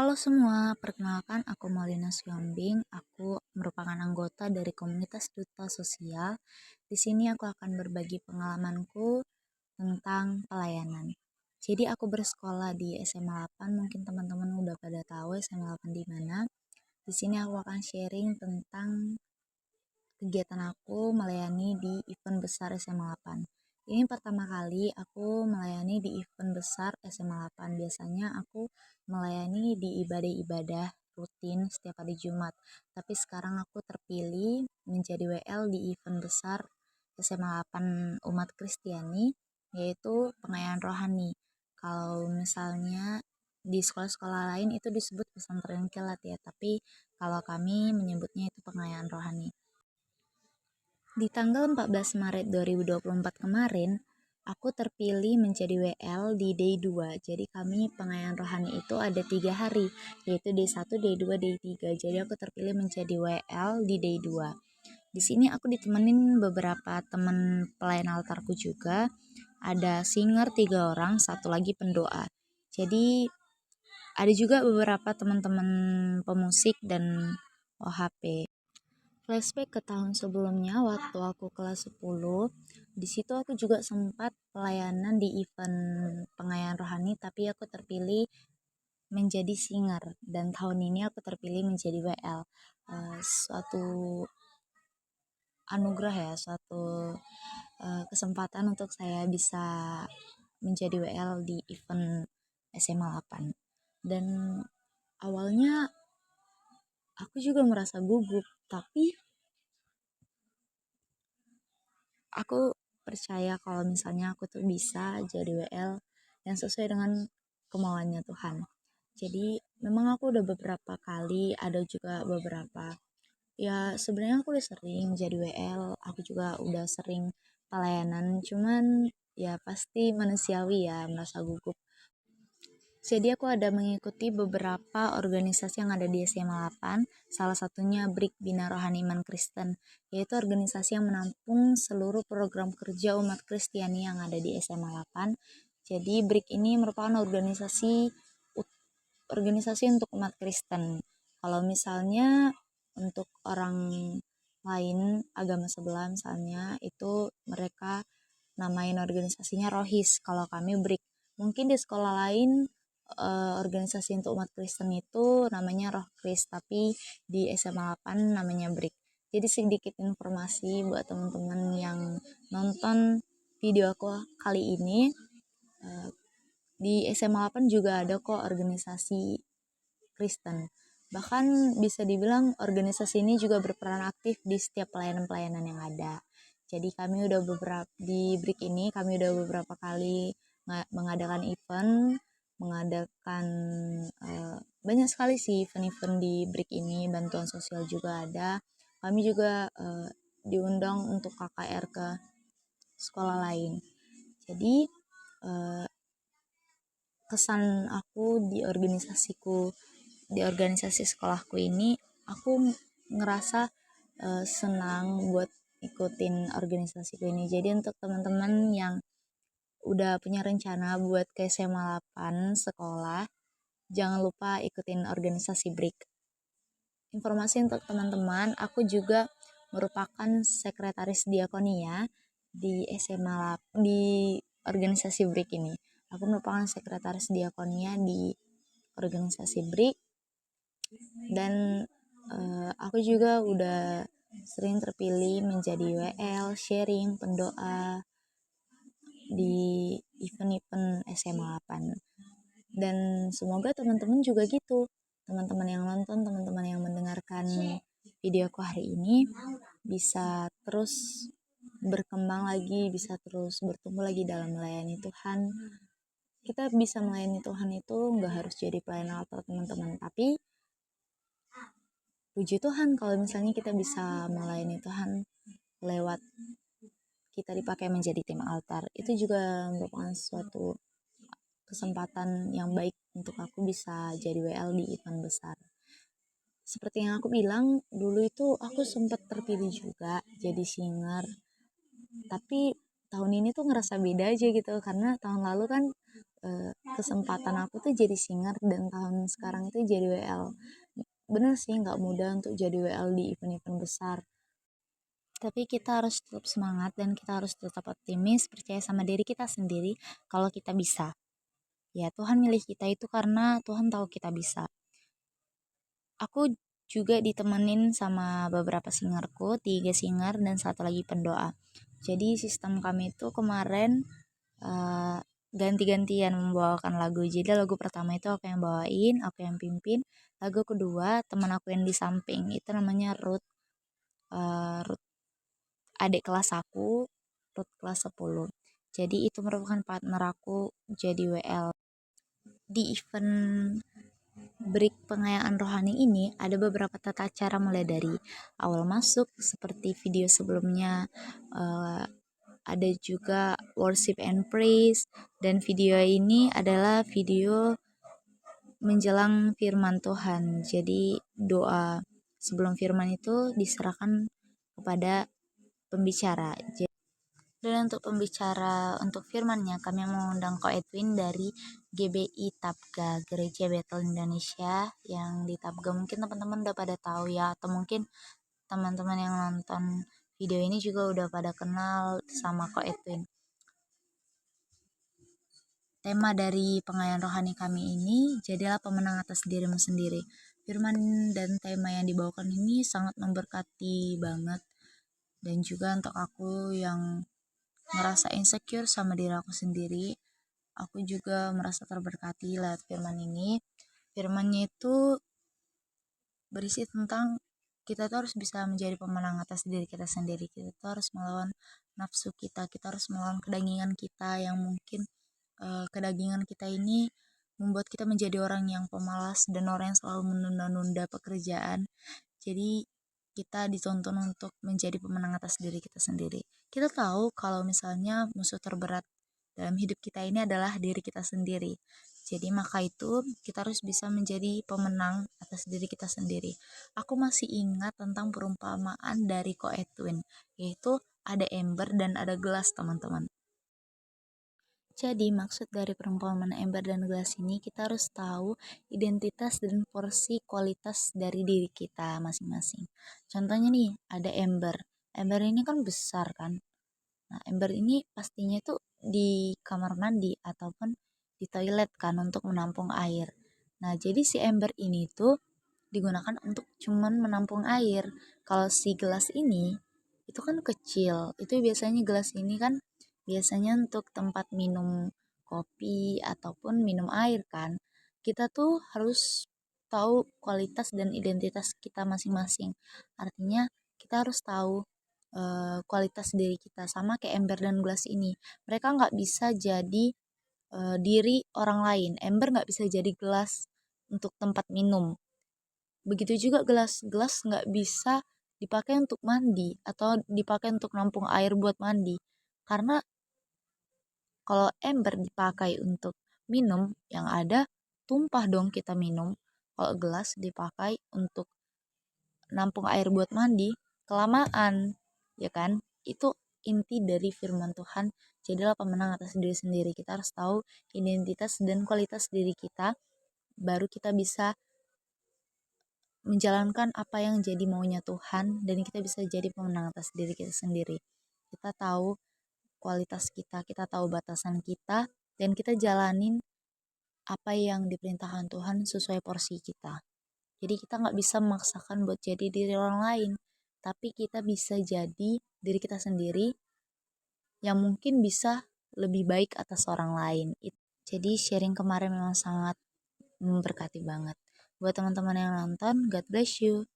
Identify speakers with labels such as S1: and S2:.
S1: Halo semua, perkenalkan aku Maulina Siombing. Aku merupakan anggota dari komunitas duta sosial. Di sini aku akan berbagi pengalamanku tentang pelayanan. Jadi aku bersekolah di SMA 8, mungkin teman-teman udah pada tahu SMA 8 di mana. Di sini aku akan sharing tentang kegiatan aku melayani di event besar SMA 8. Ini pertama kali aku melayani di event besar SMA 8. Biasanya aku melayani di ibadah-ibadah rutin setiap hari Jumat. Tapi sekarang aku terpilih menjadi WL di event besar SMA 8 umat Kristiani, yaitu pengayaan rohani. Kalau misalnya di sekolah-sekolah lain itu disebut pesantren kilat ya, tapi kalau kami menyebutnya itu pengayaan rohani. Di tanggal 14 Maret 2024 kemarin, aku terpilih menjadi WL di Day 2. Jadi kami pengayaan rohani itu ada 3 hari, yaitu Day 1, Day 2, Day 3. Jadi aku terpilih menjadi WL di Day 2. Di sini aku ditemenin beberapa teman pelayan altarku juga. Ada singer 3 orang, satu lagi pendoa. Jadi ada juga beberapa teman-teman pemusik dan OHP. Flashback ke tahun sebelumnya waktu aku kelas 10, di situ aku juga sempat pelayanan di event pengayaan rohani, tapi aku terpilih menjadi singer dan tahun ini aku terpilih menjadi WL. Suatu anugerah ya, suatu kesempatan untuk saya bisa menjadi WL di event SMA 8. Dan awalnya aku juga merasa gugup, tapi aku percaya kalau misalnya aku tuh bisa jadi WL yang sesuai dengan kemauannya Tuhan. Jadi memang aku udah beberapa kali, ada juga beberapa, ya sebenarnya aku udah sering jadi WL, aku juga udah sering pelayanan, cuman ya pasti manusiawi ya merasa gugup. Jadi aku ada mengikuti beberapa organisasi yang ada di SMA 8, salah satunya BRIK Bina Rohani Iman Kristen, yaitu organisasi yang menampung seluruh program kerja umat Kristiani yang ada di SMA 8. Jadi BRIK ini merupakan organisasi untuk umat Kristen. Kalau misalnya untuk orang lain agama sebelah misalnya itu mereka namain organisasinya Rohis, kalau kami BRIK. Mungkin di sekolah lain organisasi untuk umat Kristen itu namanya Roh Kris, tapi di SMA 8 namanya BRIK. Jadi sedikit informasi buat teman-teman yang nonton video aku kali ini, di SMA 8 juga ada kok organisasi Kristen. Bahkan bisa dibilang organisasi ini juga berperan aktif di setiap pelayanan-pelayanan yang ada. Jadi kami udah di BRIK ini kami udah beberapa kali mengadakan event, mengadakan banyak sekali sih event-event di BRIK ini, bantuan sosial juga ada. Kami juga diundang untuk KKR ke sekolah lain. Jadi kesan aku di organisasi sekolahku ini, aku ngerasa senang buat ikutin organisasiku ini. Jadi untuk teman-teman yang udah punya rencana buat ke SMA 8 sekolah, jangan lupa ikutin organisasi BRIK. Informasi untuk teman-teman, aku juga merupakan sekretaris diakonia di SMA di organisasi BRIK ini. Aku merupakan sekretaris diakonia di organisasi BRIK, dan aku juga udah sering terpilih menjadi WL, sharing, pendoa di event-event SMA 8. Dan semoga teman-teman juga gitu, teman-teman yang nonton, teman-teman yang mendengarkan videoku hari ini bisa terus berkembang lagi, bisa terus bertumbuh lagi dalam melayani Tuhan. Kita bisa melayani Tuhan itu nggak harus jadi pelayan altar teman-teman, tapi puji Tuhan kalau misalnya kita bisa melayani Tuhan lewat kita dipakai menjadi tim altar. Itu juga merupakan suatu kesempatan yang baik untuk aku bisa jadi WL di event besar. Seperti yang aku bilang, dulu itu aku sempat terpilih juga jadi singer, tapi tahun ini tuh ngerasa beda aja gitu, karena tahun lalu kan kesempatan aku tuh jadi singer dan tahun sekarang itu jadi WL. Bener sih nggak mudah untuk jadi WL di event-event besar. Tapi kita harus tetap semangat dan kita harus tetap optimis, percaya sama diri kita sendiri kalau kita bisa. Ya, Tuhan milih kita itu karena Tuhan tahu kita bisa. Aku juga ditemenin sama beberapa singerku, 3 singer dan satu lagi pendoa. Jadi sistem kami itu kemarin eh, ganti-gantian membawakan lagu. Jadi lagu pertama itu aku yang bawain, aku yang pimpin. Lagu kedua teman aku yang di samping itu namanya Ruth. Ruth adik kelas aku, Ruth kelas 10. Jadi itu merupakan partner aku jadi WL. Di event Break Pengayaan Rohani ini ada beberapa tata cara mulai dari awal masuk seperti video sebelumnya, eh, ada juga worship and praise, dan video ini adalah video menjelang firman Tuhan. Jadi doa sebelum firman itu diserahkan kepada pembicara. Dan untuk pembicara untuk firmannya kami mengundang Ko Edwin dari GBI Tabga, Gereja Betel Indonesia yang di Tabga. Mungkin teman-teman udah pada tahu ya, atau mungkin teman-teman yang nonton video ini juga udah pada kenal sama Ko Edwin. Tema dari pengayaan rohani kami ini, jadilah pemenang atas dirimu sendiri. Firman dan tema yang dibawakan ini sangat memberkati banget. Dan juga untuk aku yang merasa insecure sama diri aku sendiri, aku juga merasa terberkati lewat firman ini. Firmannya itu berisi tentang kita tuh harus bisa menjadi pemenang atas diri kita sendiri. Kita tuh harus melawan nafsu kita harus melawan kedagingan kita yang mungkin kedagingan kita ini membuat kita menjadi orang yang pemalas dan orang yang selalu menunda-nunda pekerjaan. Jadi kita dituntun untuk menjadi pemenang atas diri kita sendiri. Kita tahu kalau misalnya musuh terberat dalam hidup kita ini adalah diri kita sendiri. Jadi maka itu kita harus bisa menjadi pemenang atas diri kita sendiri. Aku masih ingat tentang perumpamaan dari Ko Edwin, yaitu ada ember dan ada gelas, teman-teman. Jadi maksud dari perumpamaan ember dan gelas ini kita harus tahu identitas dan porsi kualitas dari diri kita masing-masing. Contohnya nih, ada ember. Ember ini kan besar kan. Nah, ember ini pastinya tuh di kamar mandi ataupun di toilet kan untuk menampung air. Nah, jadi si ember ini tuh digunakan untuk cuman menampung air. Kalau si gelas ini itu kan kecil. Itu biasanya gelas ini kan biasanya untuk tempat minum kopi ataupun minum air kan. Kita tuh harus tahu kualitas dan identitas kita masing-masing. Artinya kita harus tahu kualitas diri kita sama kayak ember dan gelas ini. Mereka nggak bisa jadi diri orang lain. Ember nggak bisa jadi gelas untuk tempat minum. Begitu juga gelas nggak bisa dipakai untuk mandi atau dipakai untuk nampung air buat mandi. Karena kalau ember dipakai untuk minum, yang ada tumpah dong kita minum. Kalau gelas dipakai untuk nampung air buat mandi, kelamaan, ya kan? Itu inti dari firman Tuhan. Jadilah pemenang atas diri sendiri. Kita harus tahu identitas dan kualitas diri kita, baru kita bisa menjalankan apa yang jadi maunya Tuhan dan kita bisa jadi pemenang atas diri kita sendiri. Kita tahu kualitas kita tahu batasan kita, dan kita jalanin apa yang diperintahkan Tuhan sesuai porsi kita. Jadi kita nggak bisa memaksakan buat jadi diri orang lain, tapi kita bisa jadi diri kita sendiri yang mungkin bisa lebih baik atas orang lain. Jadi sharing kemarin memang sangat memberkati banget. Buat teman-teman yang nonton, God bless you.